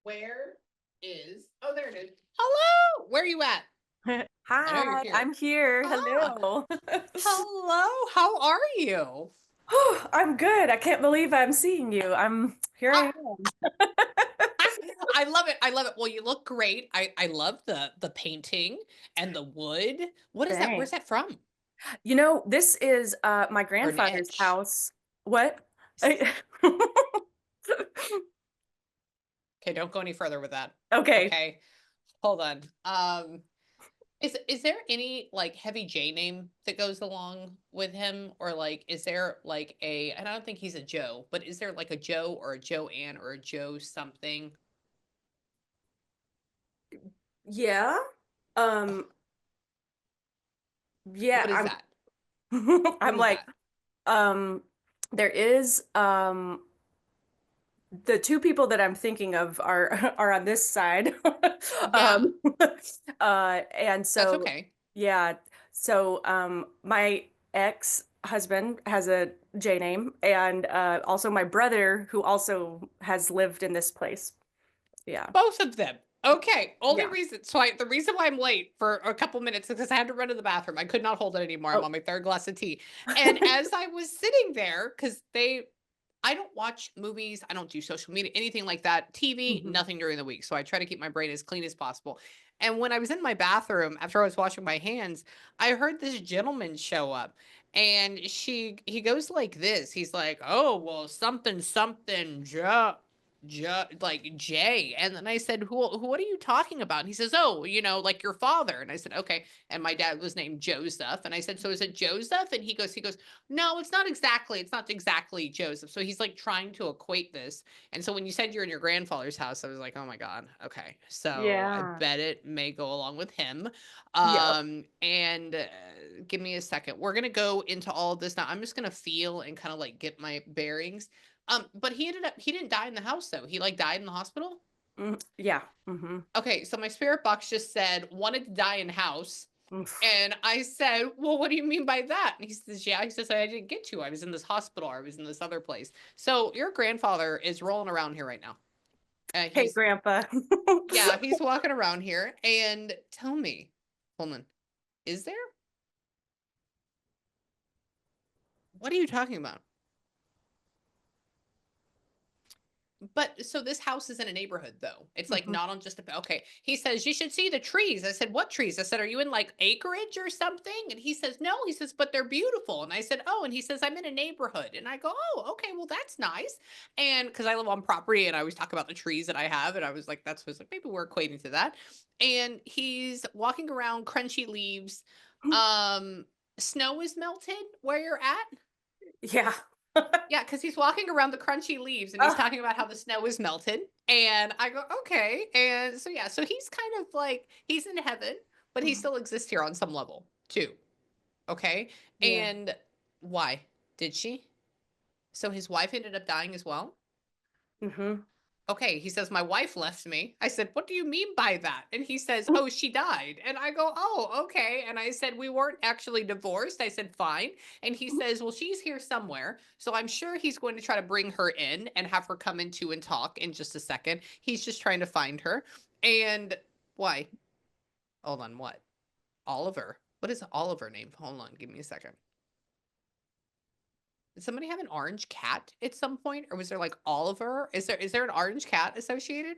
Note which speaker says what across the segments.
Speaker 1: Where is, oh, there it is. Hello. Where are you at? I know you're
Speaker 2: Hi,
Speaker 1: here.
Speaker 2: I'm here.
Speaker 1: Ah,
Speaker 2: Hello.
Speaker 1: hello. How are you?
Speaker 2: I'm good. I can't believe I'm seeing you. I'm here I
Speaker 1: Ah,
Speaker 2: am.
Speaker 1: I love it. I love it. Well, you look great. I love the painting and the wood. What is that? Where's
Speaker 2: Thanks.
Speaker 1: that from?
Speaker 2: This is my
Speaker 1: Or an
Speaker 2: grandfather's
Speaker 1: etch?
Speaker 2: house. What?
Speaker 1: S- Okay, don't go any further with that.
Speaker 2: Okay.
Speaker 1: Okay. Hold on. Is there any like heavy J name that goes along with him, or like is there like a, and I don't think he's a Joe, but is there like a Joe or a Joanne or a Joe something?
Speaker 2: Yeah.
Speaker 1: Ugh,
Speaker 2: Um yeah,
Speaker 1: what is that? What
Speaker 2: I'm
Speaker 1: is
Speaker 2: like
Speaker 1: that?
Speaker 2: um there is the two people that I'm thinking of are are on this side.
Speaker 1: Yeah,
Speaker 2: um and
Speaker 1: that's
Speaker 2: so
Speaker 1: okay.
Speaker 2: yeah, so my ex-husband has a J name, and also my brother who also has lived in this place. Yeah.
Speaker 1: Both of them. Okay. Only
Speaker 2: Yeah.
Speaker 1: reason. So the reason why I'm late for a couple minutes is because I had to run to the bathroom. I could not hold it anymore. I'm
Speaker 2: Oh.
Speaker 1: on my third glass of tea. And as I was sitting there, because I don't watch movies, I don't do social media, anything like that. TV,
Speaker 2: Mhm.
Speaker 1: nothing during the week. So I try to keep my brain as clean as possible. And when I was in my bathroom after I was washing my hands, I heard this gentleman show up. And he goes like this. He's like, "Oh, well, something something like Jay." And then I said, who what are you talking about? And he says, "Oh, like your father." And I said, "Okay." And my dad was named Joseph. And I said, "So is it Joseph?" And he goes, "No, it's not exactly Joseph." So he's like trying to equate this. And so when you said you're in your grandfather's house, I was like, "Oh my God. Okay. So I
Speaker 2: Yeah.
Speaker 1: bet it may go along with him."
Speaker 2: Yep.
Speaker 1: And give me a second. We're going to go into all of this now. I'm just going to feel and kind of like get my bearings. But he didn't die in the house though. He like died in the hospital.
Speaker 2: Yeah. Hmm.
Speaker 1: Okay, so my spirit box just said wanted to die in house. And I said, "Well, what do you mean by that?" And he says, "Yeah." He says, "I didn't get to. I was in this hospital. I was in this other place." So your grandfather is rolling around here right now.
Speaker 2: Hey,
Speaker 1: He's
Speaker 2: Grandpa.
Speaker 1: Yeah, he's walking around here. And tell me, hold on, is there? What are you talking about? But so this house is in a neighborhood though. It's like
Speaker 2: Mhm.
Speaker 1: not on just a, okay. He says, "You should see the trees." I said, "What trees?" I said, "Are you in like acreage or something?" And he says, "No." He says, "But they're beautiful." And I said, "Oh." And he says, "I'm in a neighborhood." And I go, "Oh, okay, well that's nice." And because I live on property and I always talk about the trees that I have, and I was like, that's was like maybe we're equating to that. And he's walking around, crunchy leaves. Um, Snow is melted where you're at.
Speaker 2: Yeah.
Speaker 1: Yeah, because he's walking around the crunchy leaves and he's
Speaker 2: Ah,
Speaker 1: talking about how the snow is melted. And I go, okay. And so, yeah, so he's kind of like, he's in heaven, but he still exists here on some level too. Okay.
Speaker 2: yeah.
Speaker 1: And why did she? So his wife ended up dying as well.
Speaker 2: Hmm.
Speaker 1: Okay, he says, "My wife left me." I said, "What do you mean by that?" And he says, "Oh, she died." And I go, "Oh, okay." And I said, "We weren't actually divorced." I said, "Fine." And he says, "Well, she's here somewhere." So I'm sure he's going to try to bring her in and have her come into and talk in just a second. He's just trying to find her. And why? Hold on, what? Oliver. What is Oliver name? Hold on, give me a second. Did somebody have an orange cat at some point? Or was there like Oliver? Is there an orange cat associated?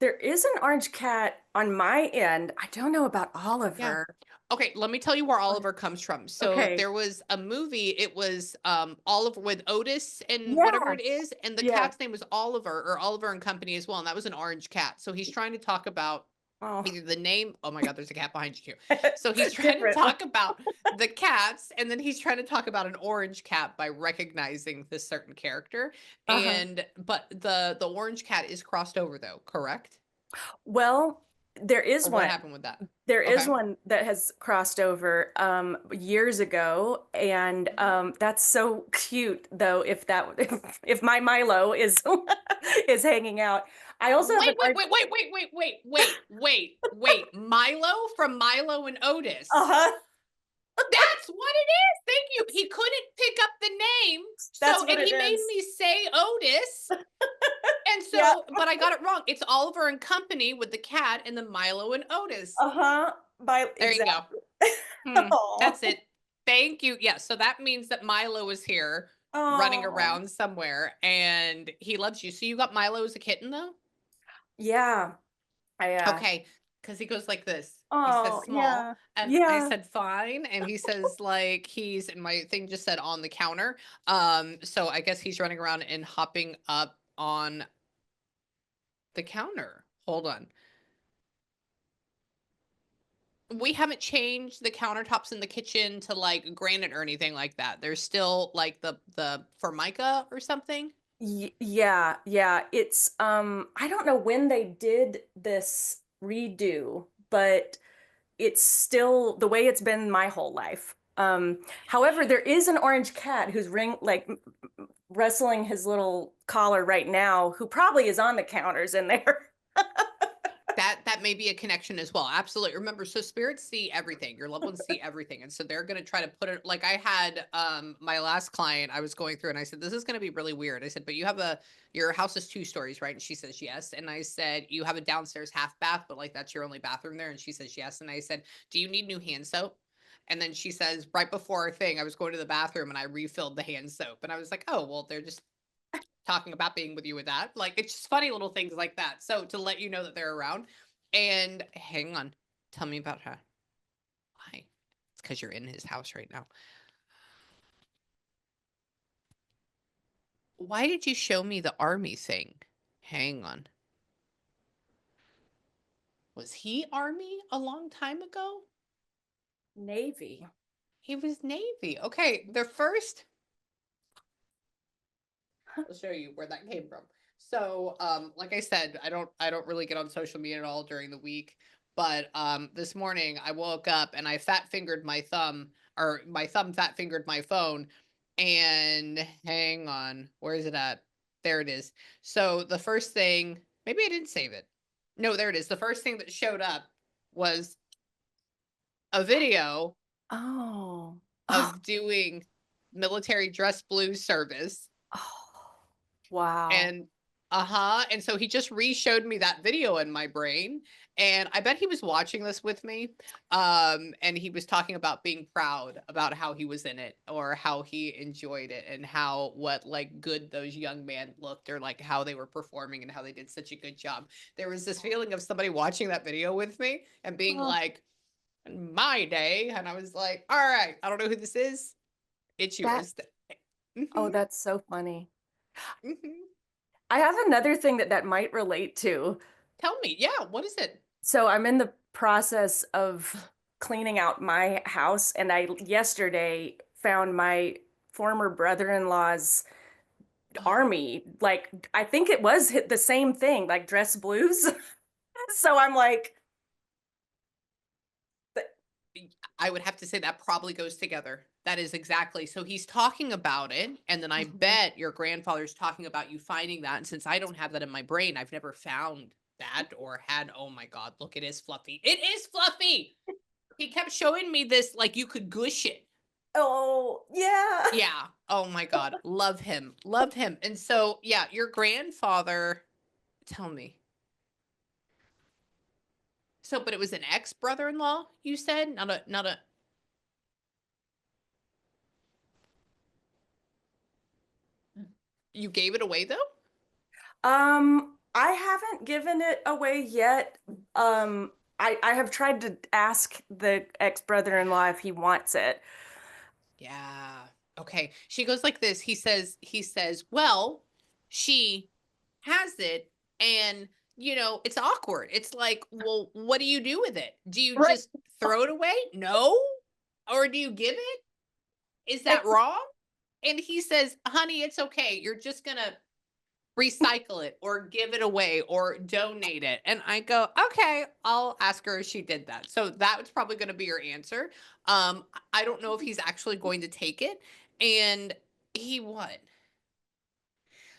Speaker 2: There is an orange cat on my end. I don't know about
Speaker 1: Yeah.
Speaker 2: Oliver.
Speaker 1: Okay, let me tell you where Oliver comes from. So
Speaker 2: Okay.
Speaker 1: there was a movie, it was Oliver with Otis and whatever
Speaker 2: Yeah.
Speaker 1: it is, and the
Speaker 2: Yeah.
Speaker 1: cat's name was Oliver or Oliver and Company as well, and that was an orange cat. So he's trying to talk about
Speaker 2: Oh,
Speaker 1: either the name, oh my God, there's a cat behind you too. So he's trying to
Speaker 2: different.
Speaker 1: talk about the cats, and then he's trying to talk about an orange cat by recognizing this certain character.
Speaker 2: Uh-huh.
Speaker 1: And but the orange cat is crossed over though, correct?
Speaker 2: Well, there is
Speaker 1: Or what
Speaker 2: one.
Speaker 1: happened with that?
Speaker 2: There is
Speaker 1: Okay.
Speaker 2: one that has crossed over years ago, and that's so cute though. If that if my Milo is is hanging out, I also have
Speaker 1: Wait,
Speaker 2: an
Speaker 1: wait,
Speaker 2: art.
Speaker 1: wait, wait, wait, wait, wait, wait, wait, wait. Milo from Milo and Otis.
Speaker 2: Uh-huh.
Speaker 1: That's what it is. Thank you. He couldn't pick up the name.
Speaker 2: That's
Speaker 1: So,
Speaker 2: what
Speaker 1: and
Speaker 2: it
Speaker 1: he made
Speaker 2: is.
Speaker 1: me say Otis. And
Speaker 2: Yep.
Speaker 1: so, but I got it wrong. It's Oliver and Company with the cat and the Milo and Otis.
Speaker 2: Uh-huh. By
Speaker 1: There you go.
Speaker 2: exactly.
Speaker 1: That's
Speaker 2: Oh.
Speaker 1: it. Thank you. Yeah. So that means that Milo is here running
Speaker 2: Oh.
Speaker 1: around somewhere and he loves you. So you got Milo as a kitten though?
Speaker 2: Yeah.
Speaker 1: Okay, because he goes like this. He says
Speaker 2: Oh,
Speaker 1: small,
Speaker 2: yeah.
Speaker 1: and I
Speaker 2: Yeah.
Speaker 1: said fine, and he says like he's and my thing just said on the counter. So I guess he's running around and hopping up on the counter. Hold on. We haven't changed the countertops in the kitchen to like granite or anything like that. There's still like the formica or something.
Speaker 2: Yeah, yeah. It's I don't know when they did this redo, but it's still the way it's been my whole life. However, there is an orange cat who's wrestling his little collar right now, who probably is on the counters in there.
Speaker 1: That may be a connection as well. Absolutely. Remember, so spirits see everything. Your loved ones see everything. And so they're gonna try to put it like I had my last client I was going through and I said, this is gonna be really weird. I said, but you have your house is 2 stories, right? And she says yes. And I said, you have a downstairs half bath, but like that's your only bathroom there. And she says yes. And I said, do you need new hand soap? And then she says, right before our thing, I was going to the bathroom and I refilled the hand soap. And I was like, oh, well, they're just talking about being with you with that. Like it's just funny little things like that. So to let you know that they're around. And hang on, tell me about her. Why? It's because you're in his house right now. Why did you show me the army thing? Hang on. Was he army a long time ago?
Speaker 2: Navy.
Speaker 1: He was Navy. Okay, the first I'll show you where that came from. So, like I said, I don't really get on social media at all during the week. But this morning I woke up and I fat fingered my thumb, or my thumb fat fingered my phone. And hang on, where is it at? There it is. So the first thing, maybe I didn't save it. No, there it is. The first thing that showed up was a video
Speaker 2: Oh. Oh.
Speaker 1: of doing military dress blue service.
Speaker 2: Oh. Wow.
Speaker 1: And uh-huh, and so he just re-showed me that video in my brain, and I bet he was watching this with me, and he was talking about being proud about how he was in it, or how he enjoyed it, and how what, like, good those young men looked, or, like, how they were performing, and how they did such a good job. There was this feeling of somebody watching that video with me, and being
Speaker 2: Oh,
Speaker 1: like, "In my day," and I was like, "Alright, I don't know who this is. It's
Speaker 2: that
Speaker 1: yours."
Speaker 2: oh,
Speaker 1: Mhm,
Speaker 2: that's so funny.
Speaker 1: mhm.
Speaker 2: I have another thing that might relate to.
Speaker 1: Tell me, yeah, what is it?
Speaker 2: So I'm in the process of cleaning out my house, and I yesterday found my former brother-in-law's army. Like, I think it was the same thing, like dress blues. So I'm like, th-
Speaker 1: I would have to say that probably goes together. That is exactly. So he's talking about it, and then I
Speaker 2: Mhm.
Speaker 1: bet your grandfather's talking about you finding that. And since I don't have that in my brain, I've never found that or had. Oh my god, look, it is fluffy. It is fluffy. He kept showing me this like you could gush it.
Speaker 2: Oh, yeah.
Speaker 1: Yeah. Oh my god, love him, love him. And so yeah, your grandfather. Tell me. So, but it was an ex brother-in-law. You said not a. You gave it away though.
Speaker 2: I haven't given it away yet. I have tried to ask the ex-brother-in-law if he wants it.
Speaker 1: Yeah. Okay. She goes like this. He says, "Well, she has it and it's awkward. It's like, well, what do you do with it? Do you
Speaker 2: Right.
Speaker 1: just throw it away? No? Or do you give it? Is that
Speaker 2: Ex-
Speaker 1: wrong?" And he says, "Honey, it's okay. You're just going to recycle it or give it away or donate it." And I go, "Okay, I'll ask her if she did that." So that was probably going to be your answer. I don't know if he's actually going to take it. And he what?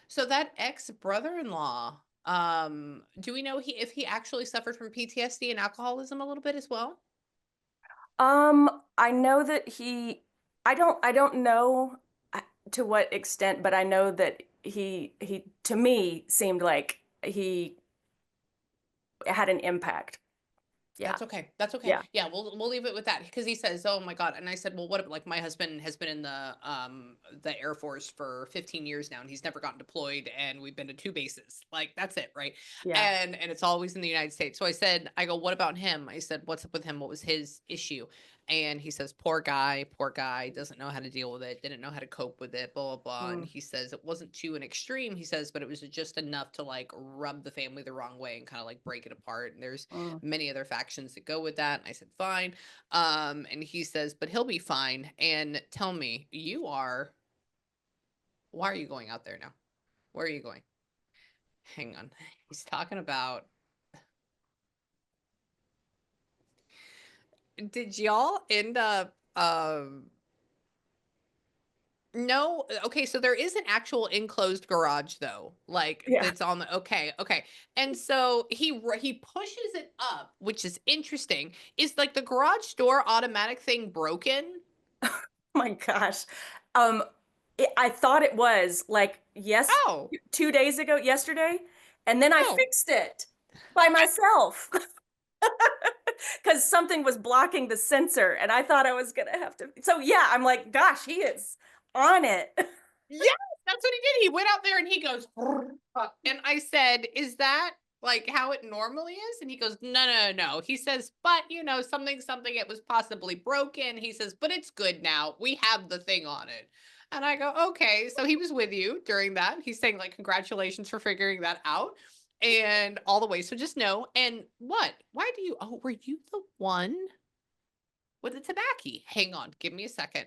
Speaker 1: So that ex brother-in-law, do we know he if he actually suffered from PTSD and alcoholism a little bit as well?
Speaker 2: I know that I don't know uh, to what extent, but I know that he to me seemed like he had an impact. Yeah.
Speaker 1: That's okay. That's okay.
Speaker 2: Yeah.
Speaker 1: Yeah, we'll leave it with that because he says, "Oh my god." And I said, "Well, what like my husband has been in the Air Force for 15 years now and he's never gotten deployed and we've been to two bases. Like that's it, right?"
Speaker 2: Yeah.
Speaker 1: And it's always in the United States. So I said, I go, "What about him?" I said, "What's up with him? What was his issue?" And he says, poor guy, doesn't know how to deal with it, didn't know how to cope with it, blah, blah, blah." And
Speaker 2: Mm,
Speaker 1: he says it wasn't to an extreme, he says, but it was just enough to like rub the family the wrong way and kind of like break it apart. And there's
Speaker 2: mm.
Speaker 1: many other factions that go with that. And I said, fine. And he says, but he'll be fine. And tell me, why are you going out there now? Where are you going? Hang on. He's talking about, did y'all end up, no, okay, so there is an actual enclosed garage though, like
Speaker 2: Yeah.
Speaker 1: that's on the okay, okay. And so he pushes it up, which is interesting. Is like the garage door automatic thing broken?
Speaker 2: My gosh. Um, I thought it was like, yes,
Speaker 1: Oh,
Speaker 2: 2 days ago, yesterday, and then I
Speaker 1: oh.
Speaker 2: fixed it by myself because something was blocking the sensor, and I thought I was gonna have to. So yeah, I'm like, gosh, he is on it.
Speaker 1: Yes, that's what he did. He went out there and he goes, and I said, "Is that like how it normally is?" And he goes, "No, no, no." He says, "But something, it was possibly broken." He says, "But it's good now. We have the thing on it." And I go, "Okay." So he was with you during that. He's saying, like, congratulations for figuring that out and all the way. So just know. And what? Why do you, oh, were you the one with the tobacco? Hang on. Give me a second.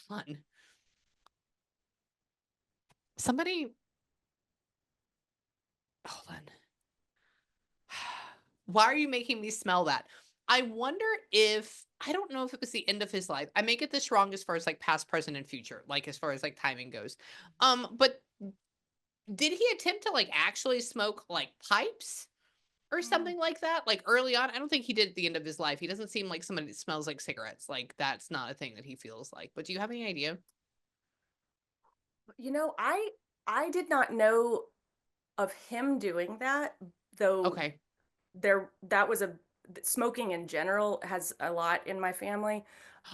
Speaker 1: Hold on. Somebody, hold on. Why are you making me smell that? I wonder if I don't know if it was the end of his life. I may get this wrong as far as like past, present, and future, like as far as like timing goes. But did he attempt to like actually smoke like pipes or
Speaker 2: Mm.
Speaker 1: something like that? Like early on? I don't think he did at the end of his life. He doesn't seem like somebody that smells like cigarettes. Like that's not a thing that he feels like. But do you have any idea?
Speaker 2: You know, I did not know of him doing that, though
Speaker 1: Okay.
Speaker 2: there that was a smoking in general has a lot in my family,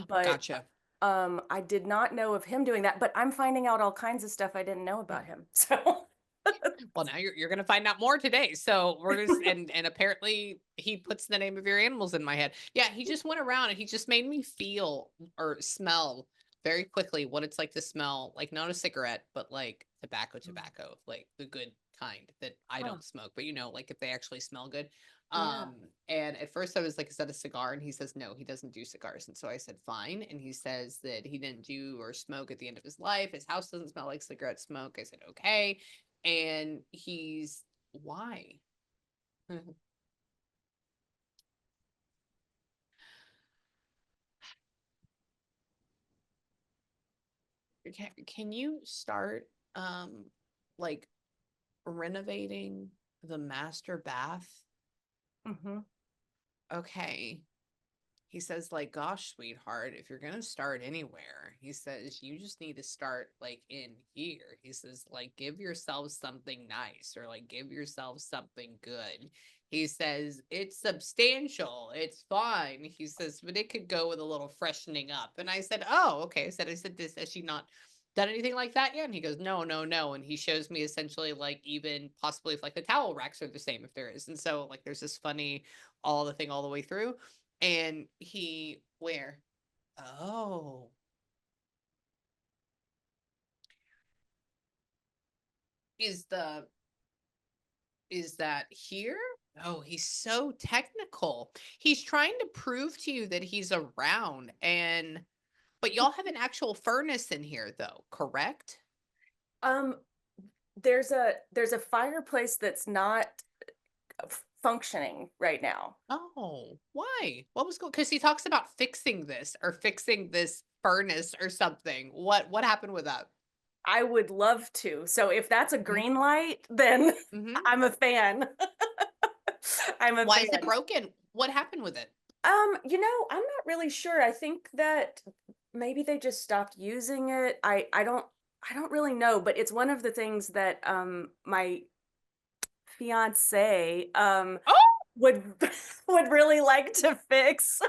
Speaker 2: but
Speaker 1: Gotcha.
Speaker 2: I did not know of him doing that, but I'm finding out all kinds of stuff I didn't know about him. So
Speaker 1: Well, now you're gonna find out more today. So we're just and apparently he puts the name of your animals in my head. Yeah, he just went around and he just made me feel or smell very quickly what it's like to smell like not a cigarette, but like tobacco, like the good kind that I
Speaker 2: Huh,
Speaker 1: don't smoke, but like if they actually smell good.
Speaker 2: yeah.
Speaker 1: And at first I was like, is that a cigar? And he says, no, he doesn't do cigars. And so I said, fine. And he says that he didn't do or smoke at the end of his life. His house doesn't smell like cigarette smoke. I said, okay. And he's why? Can you start like renovating the master bath?
Speaker 2: Hmm.
Speaker 1: Okay. He says, like, gosh, sweetheart, if you're gonna start anywhere, he says, you just need to start like in here. He says, like, give yourself something nice or like give yourself something good. He says, it's substantial, it's fine. He says, but it could go with a little freshening up. And I said, oh, okay. I said, this has she not done anything like that yet? And he goes, no, no, no. And he shows me essentially like even possibly if like the towel racks are the same if there is. And so like there's this funny all the thing all the way through. And he where? Oh, is the is that here? Oh, he's so technical. He's trying to prove to you that he's around and but y'all have an actual furnace in here though, correct?
Speaker 2: Um, there's a fireplace that's not functioning right now.
Speaker 1: Oh, why? What was going? Because he talks about fixing this or fixing this furnace or something. What happened with that?
Speaker 2: I would love to. So if that's a
Speaker 1: Hmm.
Speaker 2: green light, then
Speaker 1: Hmm.
Speaker 2: I'm a fan. I'm a
Speaker 1: Why is it
Speaker 2: fan.
Speaker 1: broken? What happened with it?
Speaker 2: I'm not really sure. I think that maybe they just stopped using it. I don't really know, but it's one of the things that my fiance
Speaker 1: Oh,
Speaker 2: would would really like to fix.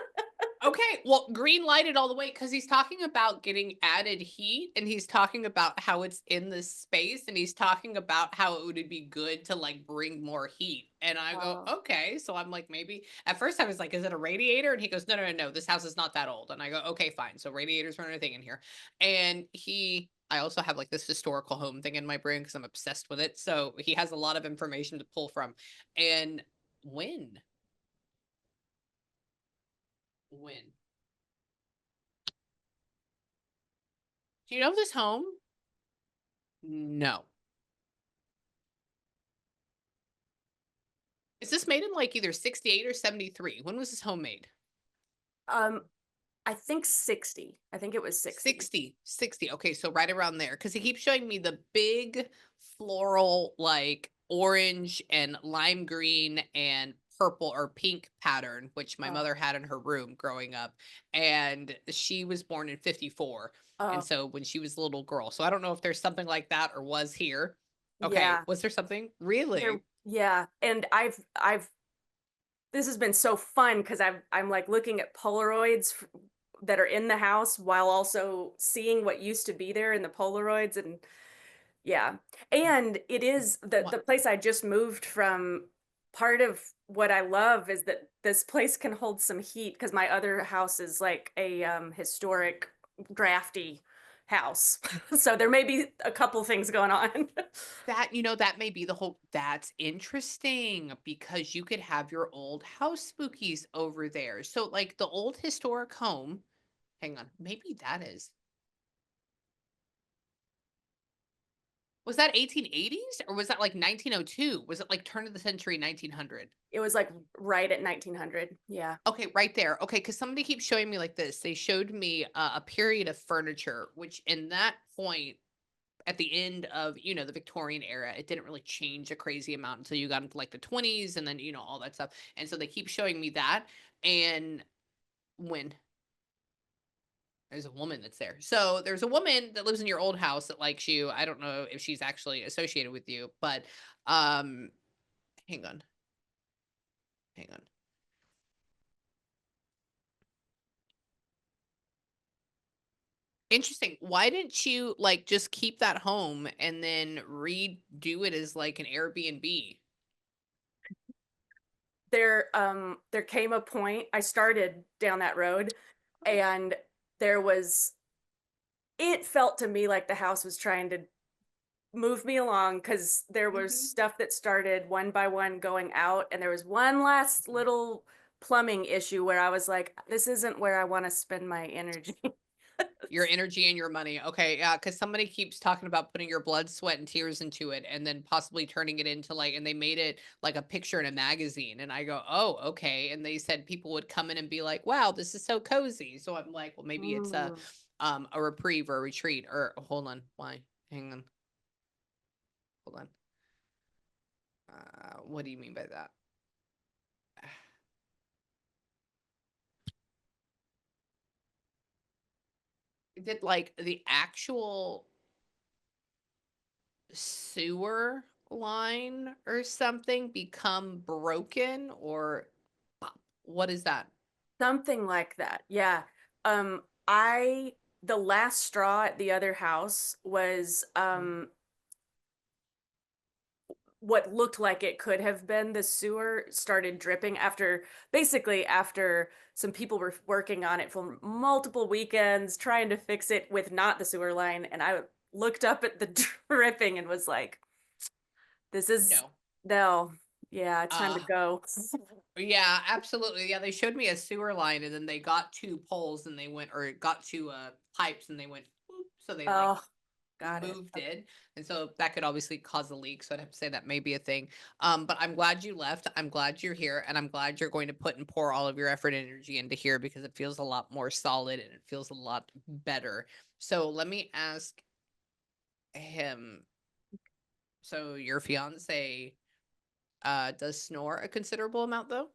Speaker 1: okay, well, green lighted all the way because he's talking about getting added heat, and he's talking about how it's in this space, and he's talking about how it would be good to like bring more heat. And I go,
Speaker 2: Oh,
Speaker 1: okay. So I'm like, maybe at first I was like, is it a radiator? And he goes, no, no, no, no. This house is not that old. And I go, okay, fine. So radiators weren't a thing in here. And I also have like this historical home thing in my brain because I'm obsessed with it. So he has a lot of information to pull from. And when? When? Do you know this home? No. Is this made in like either 68 or 73? When was this home made?
Speaker 2: um, I think 60. I think it was 60.
Speaker 1: 60, 60. Okay, so right around there. Because he keeps showing me the big floral, like orange and lime green and purple or pink pattern, which my
Speaker 2: Oh,
Speaker 1: mother had in her room growing up. And she was born in 54. And
Speaker 2: oh,
Speaker 1: so when she was a little girl. So I don't know if there's something like that or was here. Okay,
Speaker 2: yeah.
Speaker 1: was there something? Really?
Speaker 2: Yeah, and I've this has been so fun because I'm like looking at Polaroids that are in the house while also seeing what used to be there in the Polaroids. And yeah, and it is the
Speaker 1: What?
Speaker 2: place I just moved from. Part of what I love is that this place can hold some heat because my other house is like a historic drafty house. So there may be a couple things going on.
Speaker 1: That may be the whole that's interesting because you could have your old house spookies over there. So, like, the old historic home hang on, maybe that is was that 1880s or was that, like, 1902? Was it, like, turn of the century 1900?
Speaker 2: It was like right at 1900. Yeah.
Speaker 1: Okay, right there. Okay, because somebody keeps showing me like this. They showed me, a period of furniture, which in that point at the end of, the Victorian era, it didn't really change a crazy amount until you got into like the 20s and then, all that stuff. And so they keep showing me that. And when there's a woman that's there. So there's a woman that lives in your old house that likes you. I don't know if she's actually associated with you, but um hang on. Hang on. Interesting. Why didn't you like just keep that home and then redo it as like an Airbnb?
Speaker 2: There came a point I started down that road, and there was it felt to me like the house was trying to move me along because there was
Speaker 1: Mhm.
Speaker 2: stuff that started one by one going out, and there was one last little plumbing issue where I was like, this isn't where I want to spend my energy.
Speaker 1: Your energy and your money. Okay, yeah, because somebody keeps talking about putting your blood, sweat, and tears into it and then possibly turning it into like and they made it like a picture in a magazine. And I go, "Oh, okay." And they said people would come in and be like, "Wow, this is so cozy." So I'm like, "Well, maybe it's
Speaker 2: Mm.
Speaker 1: a reprieve or a retreat or hold on. Why? Hang on. Hold on. What do you mean by that?" Did like the actual sewer line or something become broken or what is that?
Speaker 2: Something like that. Yeah. I the last straw at the other house was
Speaker 1: Mm.
Speaker 2: what looked like it could have been the sewer started dripping after some people were working on it for multiple weekends trying to fix it with not the sewer line, and I looked up at the dripping and was like, this is
Speaker 1: No.
Speaker 2: no. Yeah, it's time to
Speaker 1: Uh
Speaker 2: go.
Speaker 1: yeah, absolutely. Yeah, they showed me a sewer line and then they got two poles and they went or got two pipes and they went boop, so they like
Speaker 2: Oh, got it.
Speaker 1: moved it. And so that could obviously cause a leak. So I'd have to say that may be a thing. But I'm glad you left. I'm glad you're here. And I'm glad you're going to put and pour all of your effort and energy into here because it feels a lot more solid and it feels a lot better. So let me ask him. So your fiance does snore a considerable amount though?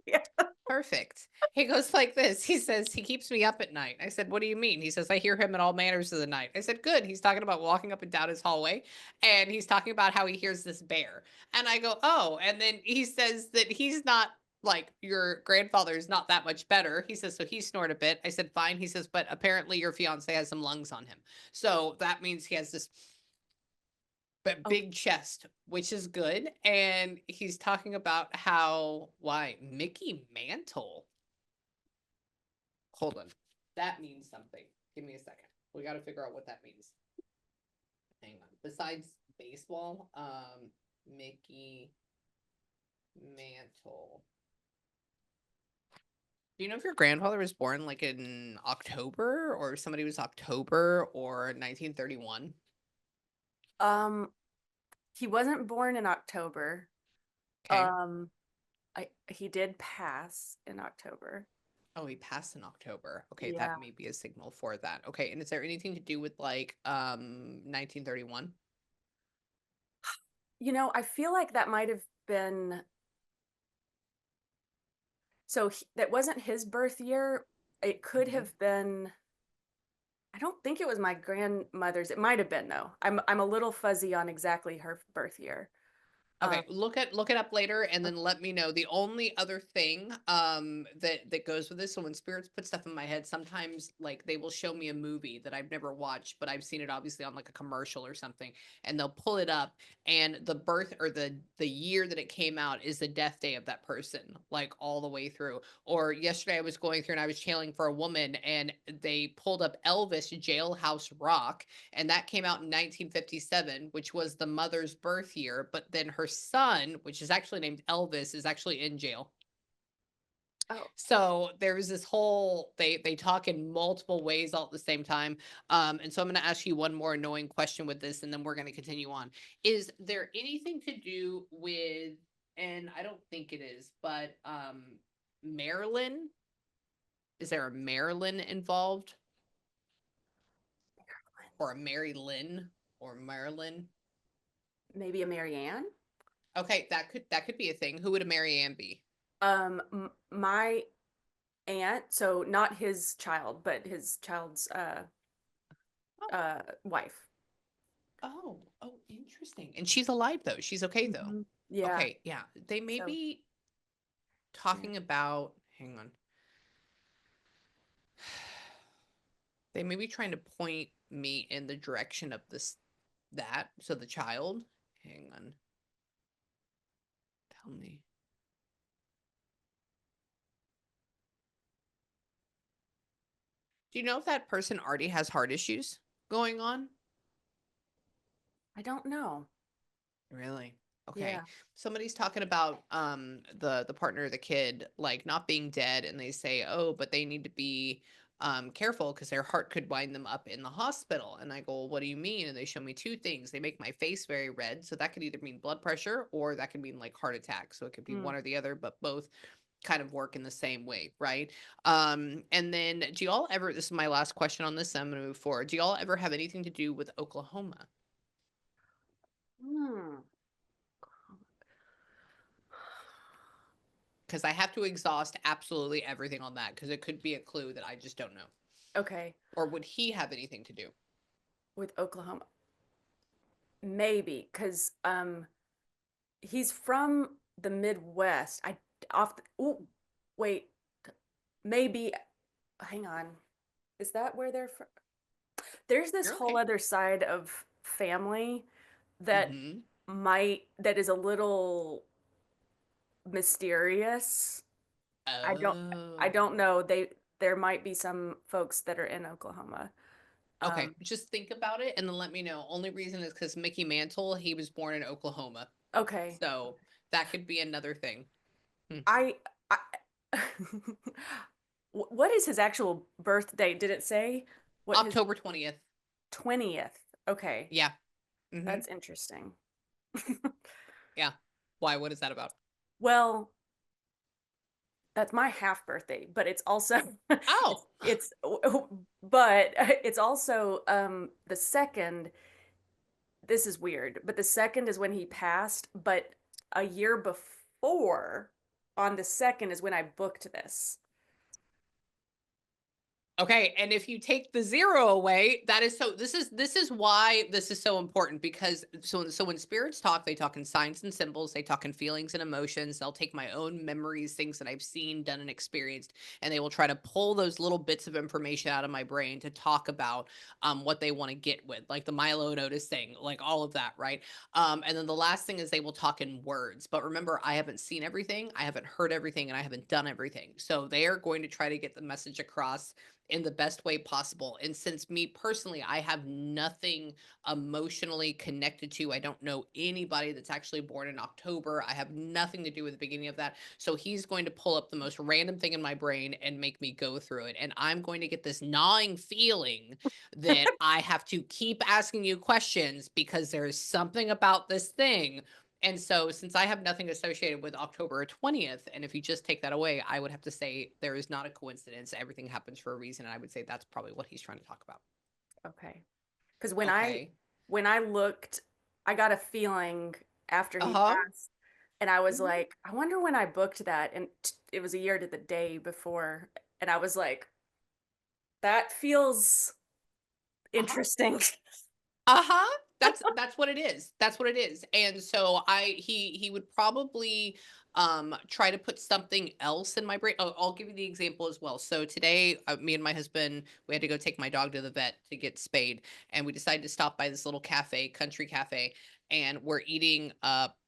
Speaker 2: Yeah.
Speaker 1: Perfect. He goes like this. He says, he keeps me up at night. I said, what do you mean? He says, I hear him in all manners of the night. I said, good. He's talking about walking up and down his hallway and he's talking about how he hears this bear. And I go, oh. And then he says that he's not like your grandfather is not that much better. He says, so he snored a bit. I said, fine. He says, but apparently your fiance has some lungs on him. So that means he has this but
Speaker 2: Oh,
Speaker 1: big chest, which is good. And he's talking about how why Mickey Mantle. Hold on. That means something. Give me a second. We got to figure out what that means. Hang on. Besides baseball, Mickey Mantle. Do you know if your grandfather was born like in October or somebody was October or 1931?
Speaker 2: um, he wasn't born in October.
Speaker 1: Okay.
Speaker 2: He did pass in October.
Speaker 1: Oh, he passed in October. Okay,
Speaker 2: Yeah.
Speaker 1: that may be a signal for that. Okay, and is there anything to do with like 1931?
Speaker 2: I feel like that might have been that wasn't his birth year. It could
Speaker 1: Mm-hmm.
Speaker 2: have been. I don't think it was my grandmother's. It might have been though. I'm a little fuzzy on exactly her birth year. Um,
Speaker 1: Okay, look it up later and then let me know. The only other thing that goes with this, so when spirits put stuff in my head, sometimes like they will show me a movie that I've never watched, but I've seen it obviously on like a commercial or something, and they'll pull it up and the birth or the year that it came out is the death day of that person, like all the way through. Or yesterday I was going through and I was channeling for a woman and they pulled up Elvis Jailhouse Rock and that came out in 1957, which was the mother's birth year. But then her son, which is actually named Elvis, is actually in jail.
Speaker 2: oh,
Speaker 1: So there was this whole they talk in multiple ways all at the same time. And so I'm going to ask you one more annoying question with this, and then we're going to continue on. Is there anything to do with? And I don't think it is, but Marilyn. Is there a Marilyn involved, or a Mary Lynn, or Marilyn?
Speaker 2: maybe a Marianne.
Speaker 1: Okay, that could be a thing. Who would a Mary Ann be?
Speaker 2: My aunt, so not his child, but his child's
Speaker 1: Oh,
Speaker 2: wife.
Speaker 1: oh, interesting. And she's alive though. She's okay though.
Speaker 2: Yeah.
Speaker 1: Okay, yeah. They may
Speaker 2: So
Speaker 1: be
Speaker 2: Mary.
Speaker 1: talking about, hang on. They may be trying to point me in the direction of this that. So the child, hang on. Tell me. Do you know if that person already has heart issues going on?
Speaker 2: I don't know.
Speaker 1: Really? Okay.
Speaker 2: Yeah.
Speaker 1: Somebody's talking about the partner of the kid like not being dead and they say, "Oh, but they need to be careful because their heart could wind them up in the hospital." And I go, well, "What do you mean?" And they show me two things. They make my face very red, so that could either mean blood pressure or that could mean like heart attack. So it could be
Speaker 2: Mm.
Speaker 1: one or the other, but both kind of work in the same way, right? And then do y'all ever this is my last question on this, I'm going to move forward. Do y'all ever have anything to do with Oklahoma?
Speaker 2: Hmm.
Speaker 1: Because I have to exhaust absolutely everything on that because it could be a clue that I just don't know.
Speaker 2: Okay.
Speaker 1: Or would he have anything to do?
Speaker 2: With Oklahoma. Maybe because he's from the Midwest. I off oh wait, maybe hang on. Is that where they're from? There's this
Speaker 1: You're
Speaker 2: whole
Speaker 1: okay.
Speaker 2: other side of family that
Speaker 1: Mm-hmm.
Speaker 2: that is a little mysterious. I don't I
Speaker 1: Oh.
Speaker 2: don't know. There might be some folks that are in Oklahoma.
Speaker 1: Okay.
Speaker 2: Um
Speaker 1: Just think about it and then let me know. Only reason is because Mickey Mantle, he was born in Oklahoma.
Speaker 2: okay.
Speaker 1: So that could be another thing. Hmm.
Speaker 2: I I what is his actual birth date? Did it say what his
Speaker 1: October 20th.
Speaker 2: 20th? Okay.
Speaker 1: Yeah. Mm-hmm.
Speaker 2: That's interesting.
Speaker 1: Yeah. Why? What is that about?
Speaker 2: Well, that's my half birthday, but it's also
Speaker 1: Oh.
Speaker 2: it's but it's also the second. This is weird, but the second is when he passed, but a year before. on the 2nd is when I booked this.
Speaker 1: Okay, and if you take the 0 away, that is so this is why this is so important because so when spirits talk, they talk in signs and symbols, they talk in feelings and emotions. They'll take my own memories, things that I've seen, done, and experienced, and they will try to pull those little bits of information out of my brain to talk about what they want to get with, like the Milo and Otis thing, like all of that, right? And then the last thing is they will talk in words. But remember, I haven't seen everything, I haven't heard everything, and I haven't done everything. So they are going to try to get the message across in the best way possible. And since me personally, I have nothing emotionally connected to, I don't know anybody that's actually born in October. I have nothing to do with the beginning of that. So he's going to pull up the most random thing in my brain and make me go through it. And I'm going to get this gnawing feeling that I have to keep asking you questions because there's something about this thing. And so, since I have nothing associated with October 20th, and if you just take that away, I would have to say there is not a coincidence. Everything happens for a reason. And I would say that's probably what he's trying to talk about.
Speaker 2: Okay. Because when I
Speaker 1: Okay.
Speaker 2: looked, I got a feeling after
Speaker 1: Uh
Speaker 2: he
Speaker 1: huh.
Speaker 2: passed, and I was
Speaker 1: Mhm.
Speaker 2: like, I wonder when I booked that, and it was a year to the day before, and I was like, that feels
Speaker 1: Uh huh.
Speaker 2: interesting.
Speaker 1: Uh-huh. That's what it is. That's what it is. And so he would probably try to put something else in my brain. I'll give you the example as well. So today, me and my husband, we had to go take my dog to the vet to get spayed, and we decided to stop by this little cafe, country cafe, and we're eating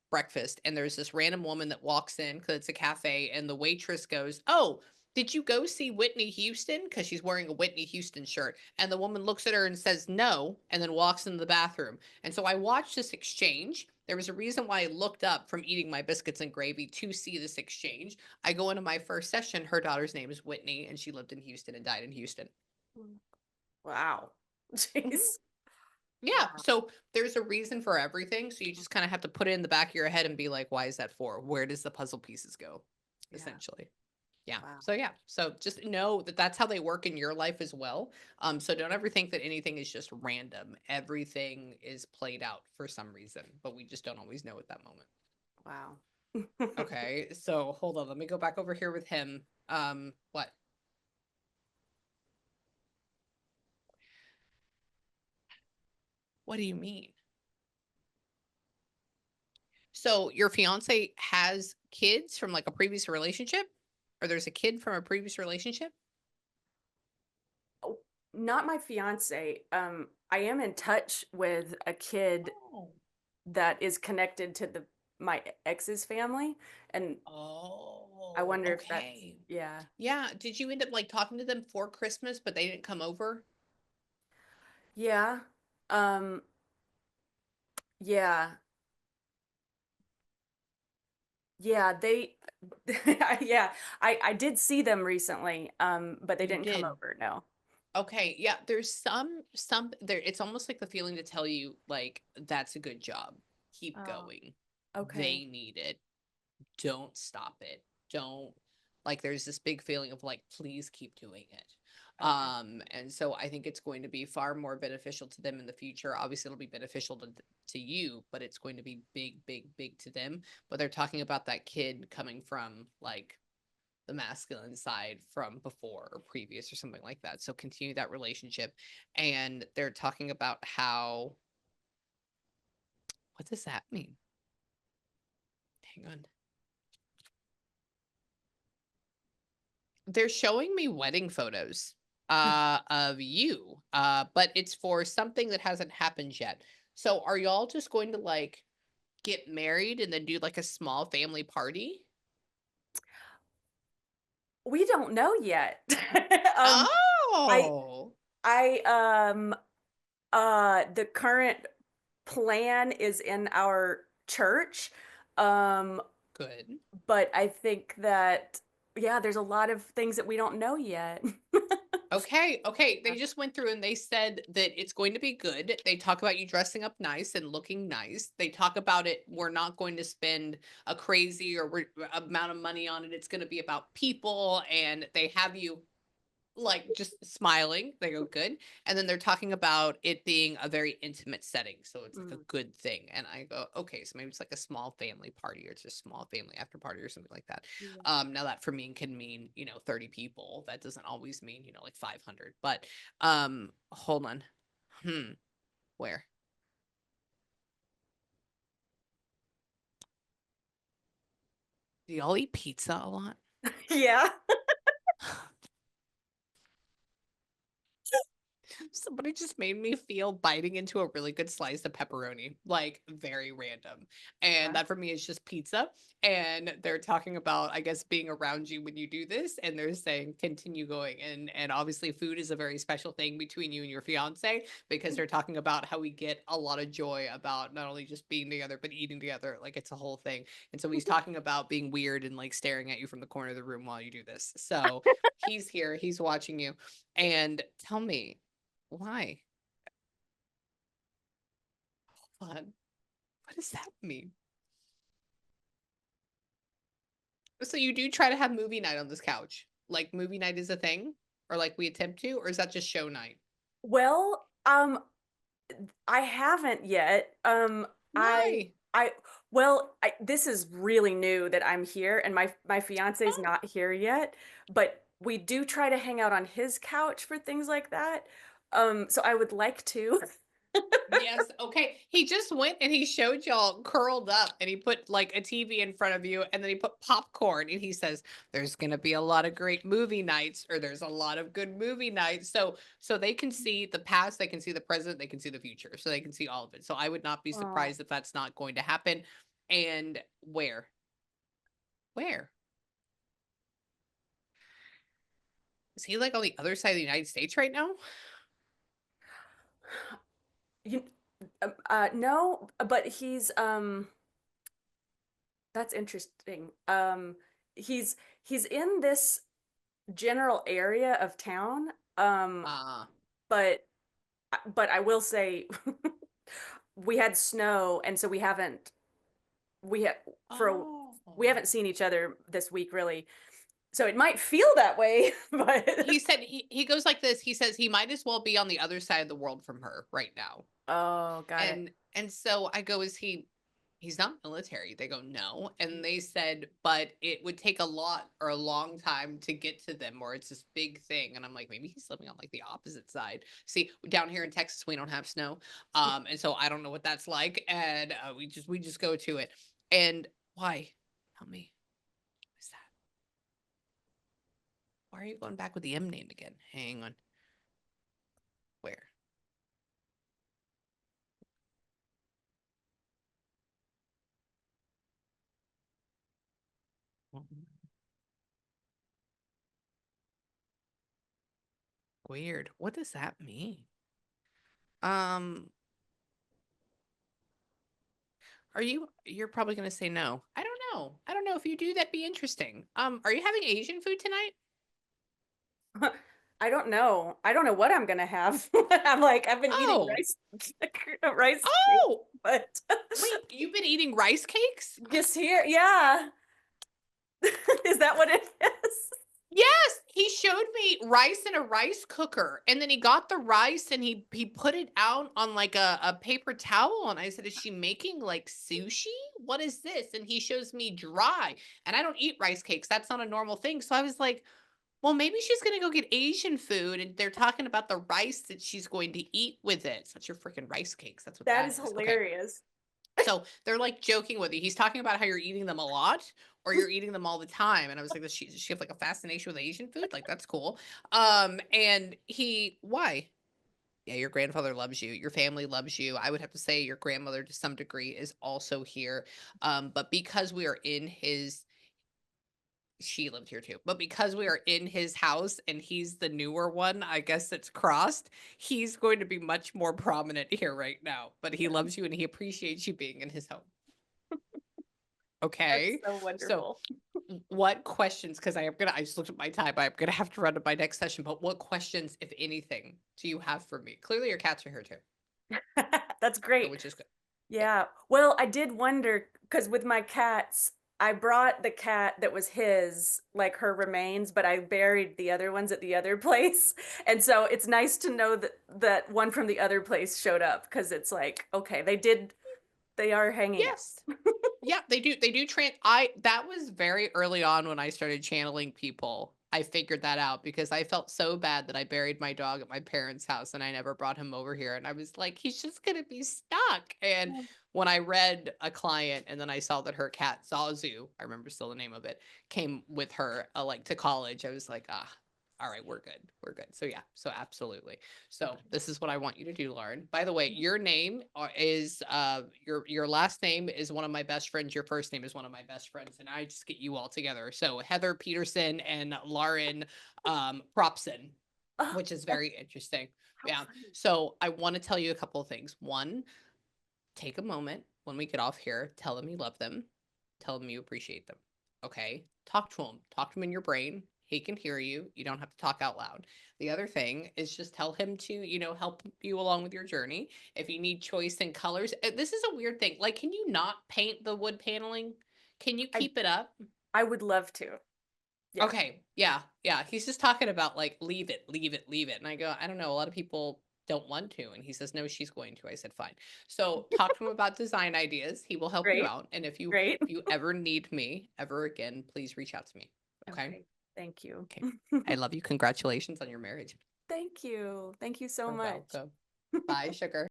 Speaker 1: breakfast, and there's this random woman that walks in because it's a cafe, and the waitress goes, "Oh, did you go see Whitney Houston?" Because she's wearing a Whitney Houston shirt. And the woman looks at her and says no, and then walks into the bathroom. And so I watched this exchange. There was a reason why I looked up from eating my biscuits and gravy to see this exchange. I go into my first session. Her daughter's name is Whitney, and she lived in Houston and died in Houston.
Speaker 2: Wow.
Speaker 1: Mhm.
Speaker 2: Jeez.
Speaker 1: Yeah.
Speaker 2: Wow.
Speaker 1: So there's a reason for everything. So you just kind of have to put it in the back of your head and be like, why is that for? Where does the puzzle pieces go?
Speaker 2: Yeah.
Speaker 1: Essentially. Yeah.
Speaker 2: Wow.
Speaker 1: So yeah. So just know that that's how they work in your life as well. So don't ever think that anything is just random. Everything is played out for some reason, but we just don't always know at that moment.
Speaker 2: Wow.
Speaker 1: Okay. So hold on. Let me go back over here with him. What? What do you mean? So your fiance has kids from like a previous relationship? Or there's a kid from a previous relationship?
Speaker 2: Oh, not my fiance. I am in touch with a kid
Speaker 1: Oh.
Speaker 2: that is connected to my ex's family, and I
Speaker 1: Oh,
Speaker 2: wonder if that's,
Speaker 1: okay.
Speaker 2: yeah.
Speaker 1: Yeah. Did you end up like talking to them for Christmas, but they didn't come over?
Speaker 2: Yeah. Um, yeah. Yeah, yeah, I did see them recently, but they
Speaker 1: You
Speaker 2: didn't come
Speaker 1: did.
Speaker 2: over, no.
Speaker 1: Okay, yeah, there's some there it's almost like the feeling to tell you like that's a good job. Keep
Speaker 2: Oh,
Speaker 1: going.
Speaker 2: okay.
Speaker 1: They need it. Don't stop it. Don't like there's this big feeling of like please keep doing it.
Speaker 2: Okay.
Speaker 1: And so I think it's going to be far more beneficial to them in the future. Obviously it'll be beneficial to you, but it's going to be big to them. But they're talking about that kid coming from like the masculine side from before or previous or something like that. So continue that relationship. And they're talking about how, what does that mean? Hang on. They're showing me wedding photos of you, but it's for something that hasn't happened yet. So are y'all just going to like get married and then do like a small family party?
Speaker 2: We don't know yet. Um, I
Speaker 1: Oh,
Speaker 2: I the current plan is in our church. Um,
Speaker 1: good.
Speaker 2: but I think that, yeah, there's a lot of things that we don't know yet.
Speaker 1: Okay, okay. They just went through and they said that it's going to be good. They talk about you dressing up nice and looking nice. They talk about it. We're not going to spend a crazy or amount of money on it. It's going to be about people, and they have you like just smiling. They go, good. And then they're talking about it being a very intimate setting. So it's like a
Speaker 2: Mm.
Speaker 1: good thing. And I go, okay, so maybe it's like a small family party or it's just a small family after party or something like that.
Speaker 2: Yeah.
Speaker 1: Now that for me can mean, 30 people. That doesn't always mean, like 500. But hold on. Where? Do y'all eat pizza a lot?
Speaker 2: Yeah.
Speaker 1: Somebody just made me feel biting into a really good slice of pepperoni, like very random. And
Speaker 2: Yeah.
Speaker 1: that for me is just pizza. And they're talking about, I guess, being around you when you do this. And they're saying continue going. And obviously food is a very special thing between you and your fiance because they're talking about how we get a lot of joy about not only just being together, but eating together. Like it's a whole thing. And so he's talking about being weird and like staring at you from the corner of the room while you do this. So he's here, he's watching you. And tell me, why? What? What does that mean? So you do try to have movie night on this couch? Like movie night is a thing? Or like we attempt to? Or is that just show night?
Speaker 2: Well, I haven't yet. I
Speaker 1: Why?
Speaker 2: I well, this is really new that I'm here and my fiance's
Speaker 1: Oh,
Speaker 2: not here yet, but we do try to hang out on his couch for things like that. So I would like to.
Speaker 1: yes. Okay. He just went and he showed y'all curled up and he put like a TV in front of you and then he put popcorn and he says, there's going to be a lot of great movie nights or there's a lot of good movie nights. So they can see the past, they can see the present, they can see the future. So they can see all of it. So I would not be
Speaker 2: Oh.
Speaker 1: surprised if that's not going to happen. And where? Where? Is he like on the other side of the United States right now?
Speaker 2: You no, but that's interesting. He's in this general area of town.
Speaker 1: Uh,
Speaker 2: But but I will say we had snow and so we have for a,
Speaker 1: oh.
Speaker 2: we haven't seen each other this week really. So it might feel that way, but
Speaker 1: He said he goes like this. He says he might as well be on the other side of the world from her right now.
Speaker 2: oh, got it.
Speaker 1: And so I go, is he's not military? They go, no. And they said, but it would take a lot or a long time to get to them, or it's this big thing. And I'm like, maybe he's living on like the opposite side. See, down here in Texas, we don't have snow. And so I don't know what that's like. And we just go to it. And why? Tell me. What is that? Why are you going back with the M name again? Hang on. Where? Weird. What does that mean? Um, you're probably gonna say no. I don't know. I don't know. If you do, that'd be interesting. Are you having Asian food tonight?
Speaker 2: I don't know. I don't know what I'm gonna have. I'm like I've been eating
Speaker 1: Oh,
Speaker 2: rice cake,
Speaker 1: oh,
Speaker 2: but
Speaker 1: wait, you've been eating rice cakes?
Speaker 2: just here, yeah. Is that what it is?
Speaker 1: Yes, he showed me rice in a rice cooker, and then he got the rice and he put it out on like a paper towel. And I said, "Is she making like sushi? What is this?" And he shows me dry, and I don't eat rice cakes. That's not a normal thing. So I was like, "Well, maybe she's gonna go get Asian food, and they're talking about the rice that she's going to eat with it. Such your freaking rice cakes. That's what
Speaker 2: That
Speaker 1: that
Speaker 2: is
Speaker 1: is." Okay.
Speaker 2: hilarious.
Speaker 1: So they're like joking with you. He's talking about how you're eating them a lot or you're eating them all the time. And I was like, does she have like a fascination with Asian food? Like, that's cool. And why? Yeah, your grandfather loves you. Your family loves you. I would have to say your grandmother to some degree is also here. But because we are in his, she lived here too, but because we are in his house and he's the newer one, I guess it's crossed. He's going to be much more prominent here right now. But he loves you and he appreciates you being in his home.
Speaker 2: That's
Speaker 1: Okay.
Speaker 2: so
Speaker 1: So
Speaker 2: wonderful.
Speaker 1: what questions, because I just looked at my time, I'm gonna have to run to my next session, but what questions, if anything, do you have for me? Clearly your cats are here too,
Speaker 2: That's
Speaker 1: so
Speaker 2: great.
Speaker 1: which is good. Yeah.
Speaker 2: Yeah. Well, I did wonder because with my cats, I brought the cat that was his, like her remains, but I buried the other ones at the other place. And so it's nice to know that that one from the other place showed up because it's like, okay, they are hanging out.
Speaker 1: Yes. Yeah, they do I that was very early on when I started channeling people. I figured that out because I felt so bad that I buried my dog at my parents' house and I never brought him over here. And I was like, he's just gonna be stuck. And when I read a client and then I saw that her cat Zazu, I remember still the name of it, came with her like to college, I was like, ah, all right, we're good. We're good. So yeah, so absolutely. So this is what I want you to do, Lauren. By the way, your name is your last name is one of my best friends. Your first name is one of my best friends, and I just get you all together. So Heather Peterson and Lauren Propson,
Speaker 2: Oh,
Speaker 1: which is
Speaker 2: that's
Speaker 1: very interesting.
Speaker 2: how
Speaker 1: Yeah.
Speaker 2: funny.
Speaker 1: So I want to tell you a couple of things. One, take a moment when we get off here, tell them you love them, tell them you appreciate them. Okay. Talk to him. Talk to him in your brain. He can hear you. You don't have to talk out loud. The other thing is just tell him to, help you along with your journey. If you need choice in colors, this is a weird thing. Like, can you not paint the wood paneling? Can you
Speaker 2: I
Speaker 1: keep it up?
Speaker 2: I would love to. Yeah.
Speaker 1: Okay. Yeah. Yeah. He's just talking about like, leave it, leave it, leave it. And I go, I don't know. A lot of people don't want to. And he says, no, she's going to. I said, fine. So talk to him about design ideas. He will help you
Speaker 2: Great.
Speaker 1: out. And
Speaker 2: Great.
Speaker 1: if you ever need me ever again, please reach out to me. Okay.
Speaker 2: Okay. Thank you.
Speaker 1: Okay. I love you. Congratulations on your marriage.
Speaker 2: Thank you. Thank you so
Speaker 1: You're
Speaker 2: much.
Speaker 1: welcome. Bye, sugar.